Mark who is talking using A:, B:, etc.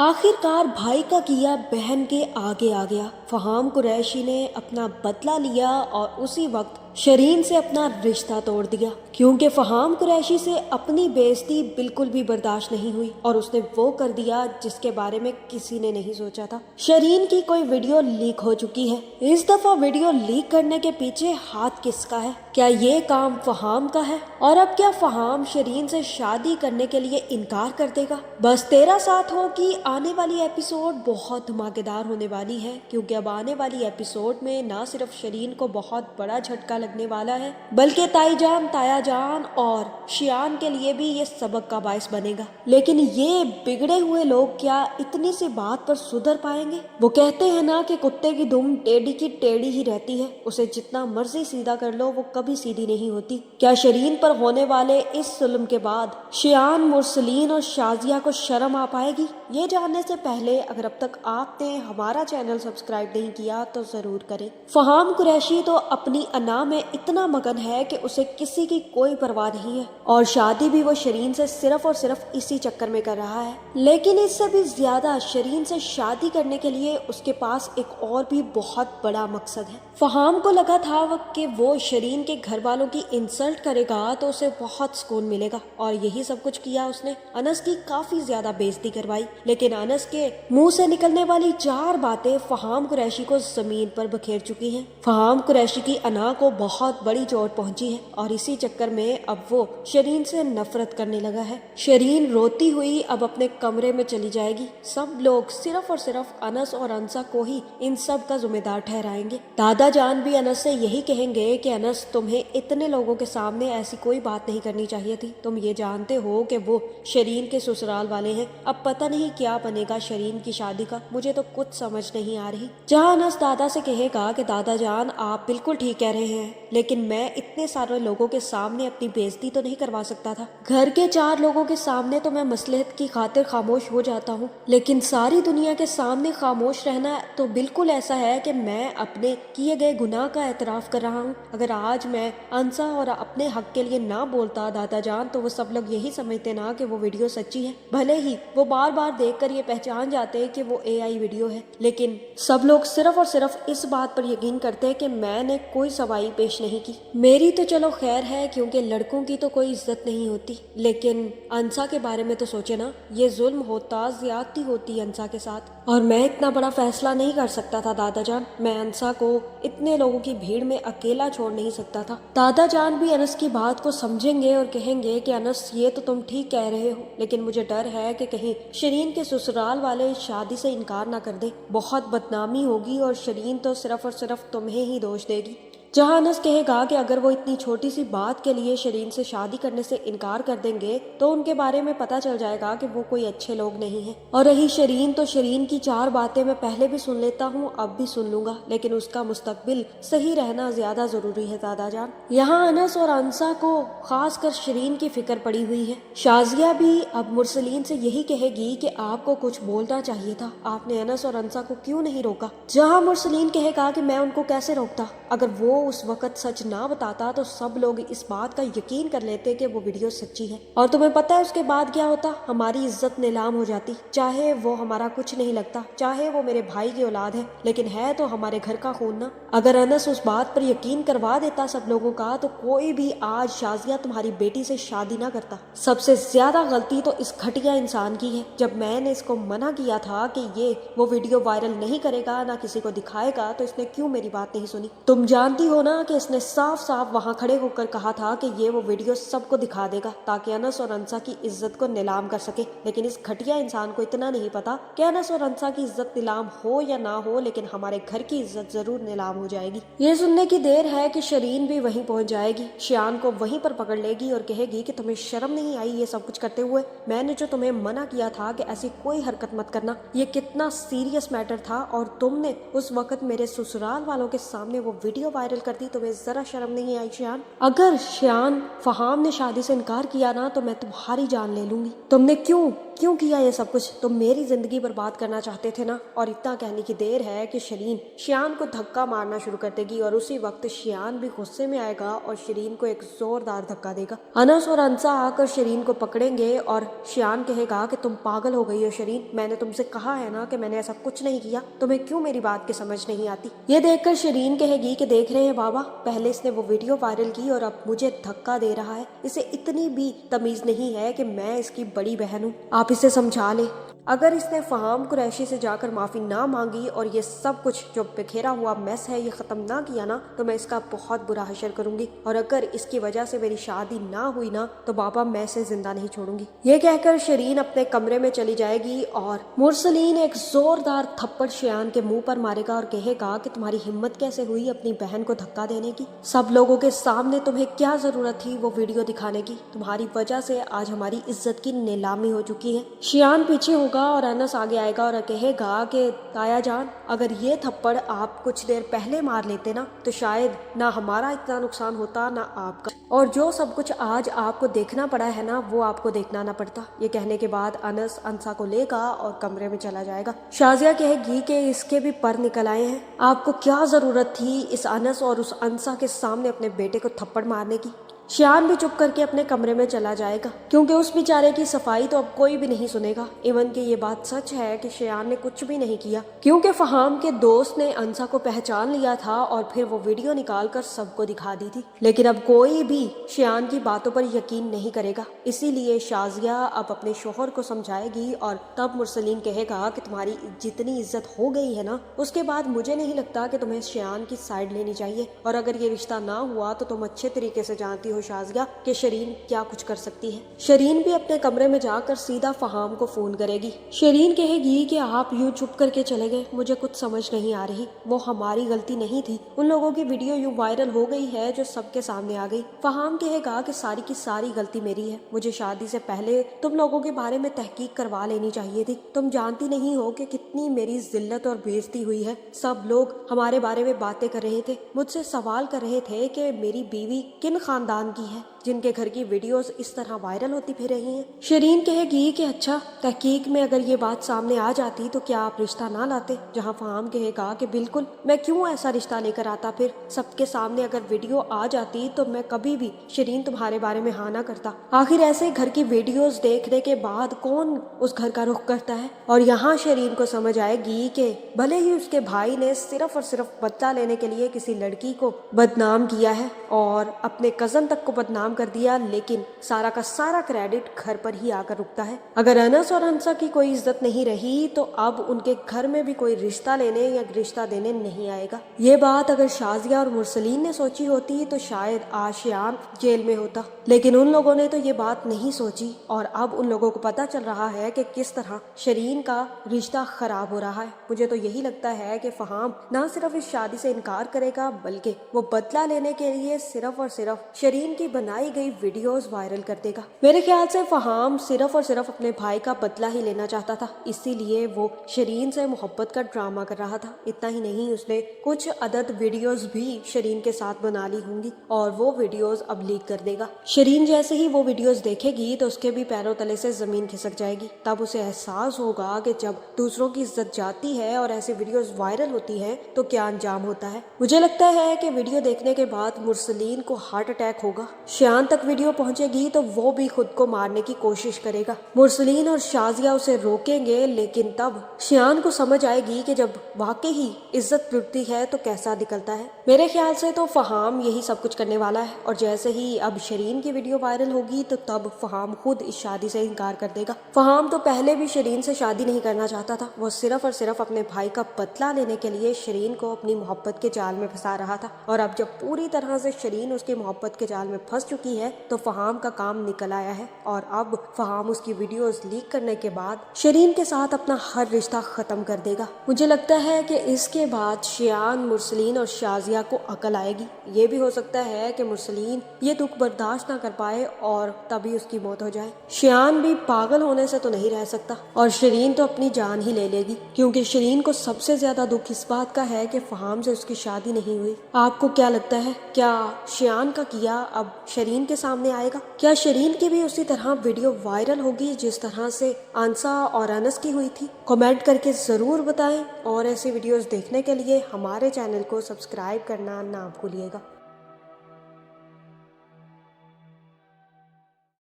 A: आखिरकार भाई का किया बहन के आगे आ गया। फहाम कुरैशी ने अपना बदला लिया और उसी वक्त शरीन से अपना रिश्ता तोड़ दिया, क्योंकि फहाम कुरैशी से अपनी बेइज्जती बिल्कुल भी बर्दाश्त नहीं हुई और उसने वो कर दिया जिसके बारे में किसी ने नहीं सोचा था। शरीन की कोई वीडियो लीक हो चुकी है। इस दफा वीडियो लीक करने के पीछे हाथ किसका है? क्या ये काम फहाम का है? और अब क्या फहाम शरीन से शादी करने के लिए इनकार कर देगा? बस तेरा साथ हो कि आने वाली एपिसोड बहुत धमाकेदार होने वाली है, क्योंकि अब आने वाली एपिसोड में ना सिर्फ शरीन को बहुत बड़ा झटका लगने वाला है, बल्कि ताईजान, तायाजान और शियान के लिए भी ये सबक का बायस बनेगा। लेकिन ये बिगड़े हुए लोग क्या इतनी सी बात पर सुधर पाएंगे? वो कहते हैं ना कि कुत्ते की दुम टेढ़ी की टेढ़ी ही रहती है, उसे जितना मर्जी सीधा कर लो वो कभी सीधी नहीं होती। क्या शरीन पर होने वाले इस जुल्म के बाद शियान, मुरसलीन और शाजिया को शर्म आ पाएगी? ये जानने से पहले अगर अब तक आपने हमारा चैनल सब्सक्राइब नहीं किया तो जरूर करें। फहाम कुरैशी तो अपनी अना में इतना मगन है कि उसे किसी की कोई परवाह नहीं है, और शादी भी वो शरीन से सिर्फ और सिर्फ इसी चक्कर में कर रहा है। लेकिन इससे भी ज्यादा शरीन से शादी करने के लिए उसके पास एक और भी बहुत बड़ा मकसद है। फहाम को लगा था कि वो शरीन के घर वालों की इंसल्ट करेगा तो उसे बहुत सुकून मिलेगा, और यही सब कुछ किया उसने। अनस की काफी ज्यादा बेइज्जती करवाई, लेकिन अनस के मुंह से निकलने वाली 4 बातें फहाम कुरैशी को जमीन पर बखेर चुकी हैं। फहाम कुरैशी की अना को बहुत बड़ी चोट पहुंची है, और इसी चक्कर में अब वो शरीन से नफरत करने लगा है। शरीन रोती हुई अब अपने कमरे में चली जाएगी। सब लोग सिर्फ और सिर्फ अनस और अनसा को ही इन सब का जिम्मेदार ठहराएंगे। दादा जान भी अनस से यही कहेंगे कि अनस, तुम्हें इतने लोगों के सामने ऐसी कोई बात नहीं करनी चाहिए थी। तुम ये जानते हो कि वो शरीन के ससुराल वाले हैं। अब पता नहीं क्या बनेगा शरीन की शादी का, मुझे तो कुछ समझ नहीं आ रही। जहाँ अनस दादा से कहेगा कि दादा जान आप बिल्कुल ठीक कह रहे हैं, लेकिन मैं इतने सारे लोगों के सामने अपनी बेइज्जती तो नहीं करवा सकता था। घर के 4 लोगों के सामने तो मैं मसलहत की खातिर खामोश हो जाता हूँ, लेकिन सारी दुनिया के सामने खामोश रहना तो बिल्कुल ऐसा है कि मैं अपने किए गए गुनाह का एतराफ कर रहा हूँ। अगर आज मैं अनसा और अपने हक के लिए ना बोलता दादा जान, तो वो सब लोग यही समझते ना कि वो वीडियो सच्ची है। भले ही वो बार बार देखकर ये पहचान जाते कि वो AI वीडियो है, लेकिन सब लोग सिर्फ और सिर्फ इस बात पर यकीन करते कि मैंने कोई सफाई पेश नहीं की। मेरी तो चलो खैर है, क्योंकि लड़कों की तो कोई इज्जत नहीं होती, लेकिन अनसा के बारे में तो सोचे ना, ये जुल्म होता, ज्यादती होती अनसा के साथ, और मैं इतना बड़ा फैसला नहीं कर सकता था दादा जान। मैं अनसा को इतने लोगों की भीड़ में अकेला छोड़ नहीं सकता था। दादा जान भी अनस की बात को समझेंगे और कहेंगे कि अनस, ये तो तुम ठीक कह रहे हो, लेकिन मुझे डर है कि कहीं शरीन के ससुराल वाले शादी से इनकार ना कर दे। बहुत बदनामी होगी और शरीन तो सिर्फ और सिर्फ तुम्हें ही दोष देगी। जहाँ अनस कहेगा कि अगर वो इतनी छोटी सी बात के लिए शरीन से शादी करने से इनकार कर देंगे तो उनके बारे में पता चल जाएगा कि वो कोई अच्छे लोग नहीं हैं। और रही शरीन, तो शरीन की 4 बातें मैं पहले भी सुन लेता हूँ, अब भी सुन लूंगा, लेकिन उसका मुस्तकबिल सही रहना ज्यादा जरूरी है दादा जान। यहाँ अनस और अनसा को खासकर शरीन की फिक्र पड़ी हुई है। शाजिया भी अब मुरसलीन से यही कहेगी कि आपको कुछ बोलना चाहिए था, आपने अनस और अनसा को क्यों नहीं रोका? जहाँ मुरसलीन कहेगा कि मैं उनको कैसे रोकता, अगर वो उस वक्त सच ना बताता तो सब लोग इस बात का यकीन कर लेते कि वो वीडियो सच्ची है। और तुम्हें पता है उसके बाद क्या होता? हमारी इज्जत नीलाम हो जाती। चाहे वो हमारा कुछ नहीं लगता, चाहे वो मेरे भाई की औलाद है, लेकिन है तो हमारे घर का खून ना। अगर अनस उस बात पर यकीन करवा देता सब लोगों का, तो कोई भी आज शाजिया तुम्हारी बेटी से शादी ना करता। सबसे ज्यादा गलती तो इस घटिया इंसान की है। जब मैंने इसको मना किया था कि ये वो वीडियो वायरल नहीं करेगा, ना किसी को दिखाएगा, तो इसने क्यों मेरी बात नहीं सुनी? तुम जानती हो ना कि इसने साफ साफ वहां खड़े होकर कहा था कि ये वो वीडियो सबको दिखा देगा ताकि अनस और अनसा की इज्जत को नीलाम कर सके। लेकिन इस घटिया इंसान को इतना नहीं पता कि अनस और अनसा की इज्जत नीलाम हो या ना हो, लेकिन हमारे घर की इज्जत जरूर नीलाम हो जाएगी। ये सुनने की देर है कि शरीन भी वहीं पहुंच जाएगी, शियान को वहीं पर पकड़ लेगी और कहेगी कि तुम्हें शर्म नहीं आई ये सब कुछ करते हुए? मैंने जो तुम्हें मना किया था कि ऐसी कोई हरकत मत करना, ये कितना सीरियस मैटर था, और तुमने उस वक्त मेरे ससुराल वालों के सामने वो वीडियो वायरल कर दी। तुम्हें जरा शर्म नहीं आई शियान? अगर शियान, फहाम ने शादी से इनकार किया ना, तो मैं तुम्हारी जान ले लूंगी। तुमने क्यों क्यों किया ये सब कुछ? तुम मेरी जिंदगी बर्बाद करना चाहते थे ना? और इतना कहने की देर है कि शरीन शियान को धक्का मारना शुरू कर देगी और उसी वक्त शियान भी गुस्से में आएगा और शरीन को एक जोरदार धक्का देगा। अनस और अंसा आकर शरीन को पकड़ेंगे और शियान कहेगा कि तुम पागल हो गई हो शरीन, मैंने तुमसे कहा है ना कि मैंने ऐसा कुछ नहीं किया, तुम्हें क्यों मेरी बात की समझ नहीं आती? ये देखकर शरीन कहेगी कि देख रहे हैं बाबा, पहले इसने वो वीडियो वायरल की और अब मुझे धक्का दे रहा है। इसे इतनी भी तमीज नहीं है कि मैं इसकी बड़ी बहन हूँ, आप इसे समझा ले। अगर इसने फहाम कुरैशी से जाकर माफी ना मांगी और ये सब कुछ जो बिखेरा हुआ मैस है ये खत्म ना किया ना, तो मैं इसका बहुत बुरा हशर करूंगी और अगर इसकी वजह से मेरी शादी ना हुई ना तो बाबा मैं इसे जिंदा नहीं छोड़ूंगी। ये कहकर शरीन अपने कमरे में चली जाएगी और मुरसलीन एक जोरदार थप्पड़ शियान के मुंह पर मारेगा और कहेगा कि तुम्हारी हिम्मत कैसे हुई अपनी बहन को धक्का देने की? सब लोगों के सामने तुम्हें क्या जरूरत थी वो वीडियो दिखाने की? तुम्हारी वजह से आज हमारी इज्जत की नीलामी हो चुकी है। शियान पीछे होगा और अनस आगे आएगा और कहेगा कि ताया जान, अगर ये थप्पड़ आप कुछ देर पहले मार लेते ना तो शायद ना हमारा इतना नुकसान होता ना आपका, और जो सब कुछ आज आपको देखना पड़ा है ना वो आपको देखना ना पड़ता। ये कहने के बाद अनस अंसा को लेगा और कमरे में चला जाएगा। शाजिया कहेगी कि इसके भी पर निकल आए हैं, आपको क्या जरूरत थी इस अनस और उस अंसा के सामने अपने बेटे को थप्पड़ मारने की? शियान भी चुप करके अपने कमरे में चला जाएगा क्योंकि उस बेचारे की सफाई तो अब कोई भी नहीं सुनेगा। इवन कि ये बात सच है कि शियान ने कुछ भी नहीं किया क्योंकि फहाम के दोस्त ने अंसा को पहचान लिया था और फिर वो वीडियो निकालकर सबको दिखा दी थी। लेकिन अब कोई भी शियान की बातों पर यकीन नहीं करेगा, इसीलिए शाजिया अब अपने शोहर को समझाएगी और तब मुरसलीन कहेगा कि तुम्हारी जितनी इज्जत हो गई है ना उसके बाद मुझे नहीं लगता कि तुम्हें शियान की साइड लेनी चाहिए, और अगर ये रिश्ता ना हुआ तो तुम अच्छे तरीके से जानती हो शाजिया कि शरीन क्या कुछ कर सकती है। शरीन भी अपने कमरे में जाकर सीधा फहाम को फोन करेगी। शरीन कहेगी कि आप यूं चुप करके चले गए, मुझे कुछ समझ नहीं आ रही, वो हमारी गलती नहीं थी, उन लोगों की वीडियो यूं वायरल हो गई है जो सबके सामने आ गई। फहाम कहेगा कि सारी की सारी गलती मेरी है, मुझे शादी से पहले तुम लोगों के बारे में तहकीक करवा लेनी चाहिए थी। तुम जानती नहीं हो कि कितनी मेरी जिल्लत और बेइज्जती हुई है। सब लोग हमारे बारे में बातें कर रहे थे, मुझसे सवाल कर रहे थे कि मेरी बीवी किन खानदान की है जिनके घर की वीडियोस इस तरह वायरल होती फिर रही हैं। शरीन कहेगी कि अच्छा, तहकीक में अगर ये बात सामने आ जाती तो क्या आप रिश्ता ना लाते? जहां फहाम कहेगा कि बिल्कुल, मैं क्यों ऐसा रिश्ता लेकर आता, फिर सबके सामने अगर वीडियो आ जाती तो मैं कभी भी शरीन तुम्हारे बारे में हाँ ना करता। आखिर ऐसे घर की वीडियोस देखने के बाद कौन उस घर का रुख करता है? और यहाँ शरीन को समझ आएगी कि भले ही उसके भाई ने सिर्फ और सिर्फ बदला लेने के लिए किसी लड़की को बदनाम किया है और अपने कजन तक को बदनाम कर दिया, लेकिन सारा का सारा क्रेडिट घर पर ही आकर रुकता है। अगर अनस और अंसा की कोई इज्जत नहीं रही तो अब उनके घर में भी कोई रिश्ता लेने या रिश्ता देने नहीं आएगा। ये बात अगर शाजिया और मुरसलीन ने सोची होती तो शायद आज शियान जेल में होता, लेकिन उन लोगों ने तो ये बात नहीं सोची और अब उन लोगों को पता चल रहा है कि किस तरह शरीन का रिश्ता खराब हो रहा है। मुझे तो यही लगता है कि फहाम ना सिर्फ इस शादी से इनकार करेगा बल्कि वो बदला लेने के लिए सिर्फ और सिर्फ शरीन की बनाई गई वीडियोस वायरल कर देगा। मेरे ख्याल से फहाम सिर्फ और सिर्फ अपने भाई का बदला ही लेना चाहता था, इसीलिए वो शरीन से मोहब्बत का ड्रामा कर रहा था। इतना ही नहीं, उसने कुछ अदद वीडियोस भी शरीन के साथ बना ली होंगी और वो वीडियोस अब लीक कर देगा। शरीन जैसे ही वो वीडियोस देखेगी तो उसके भी पैरों तले से जमीन खिसक जाएगी। तब उसे एहसास होगा कि जब दूसरों की इज्जत जाती है और ऐसी वीडियोस वायरल होती है तो क्या अंजाम होता है। मुझे लगता है कि वीडियो देखने के बाद मुरसलीन को हार्ट अटैक होगा। शियान तक वीडियो पहुंचेगी तो वो भी खुद को मारने की कोशिश करेगा। मुरसलीन और शाजिया उसे रोकेंगे, लेकिन तब शियान को समझ आएगी कि जब वाकई ही इज्जत टूटती है तो कैसा निकलता है। मेरे ख्याल से तो फहाम यही सब कुछ करने वाला है और जैसे ही अब शरीन की वीडियो वायरल होगी तो तब फहाम खुद इस शादी से इनकार कर देगा। फहाम तो पहले भी शरीन से शादी नहीं करना चाहता था, वो सिर्फ और सिर्फ अपने भाई का बदला लेने के लिए शरीन को अपनी मोहब्बत के जाल में फंसा रहा था, और अब जब पूरी तरह से शरीन उसकी मोहब्बत के जाल में फंस चुकी है तो फहाम का काम निकल आया है और अब फहाम उसकी वीडियोस लीक करने के बाद शरीन के साथ अपना हर रिश्ता खत्म कर देगा। मुझे लगता है कि इसके बाद शियान, मुरसलीन और शाजिया شاہزادہ کو عقل آئے گی۔ یہ بھی ہو سکتا ہے کہ مرسلین یہ دکھ برداشت نہ کر پائے اور تبھی اس کی موت ہو جائے۔ شیان بھی پاگل ہونے سے تو نہیں رہ سکتا اور شیرین تو اپنی جان ہی لے لے گی، کیونکہ شیرین کو سب سے زیادہ دکھ اس بات کا ہے کہ فہام سے اس کی شادی نہیں ہوئی۔ آپ کو کیا لگتا ہے، کیا شیان کا کیا اب شیرین کے سامنے آئے گا؟ کیا شیرین کی بھی اسی طرح ویڈیو وائرل ہوگی جس طرح سے انسا اور انس کی ہوئی تھی؟ کمنٹ کر کے ضرور بتائیں اور ایسی ویڈیوز دیکھنے کے لیے ہمارے چینل کو سبسکرائب کرنا نہ بھولیے گا۔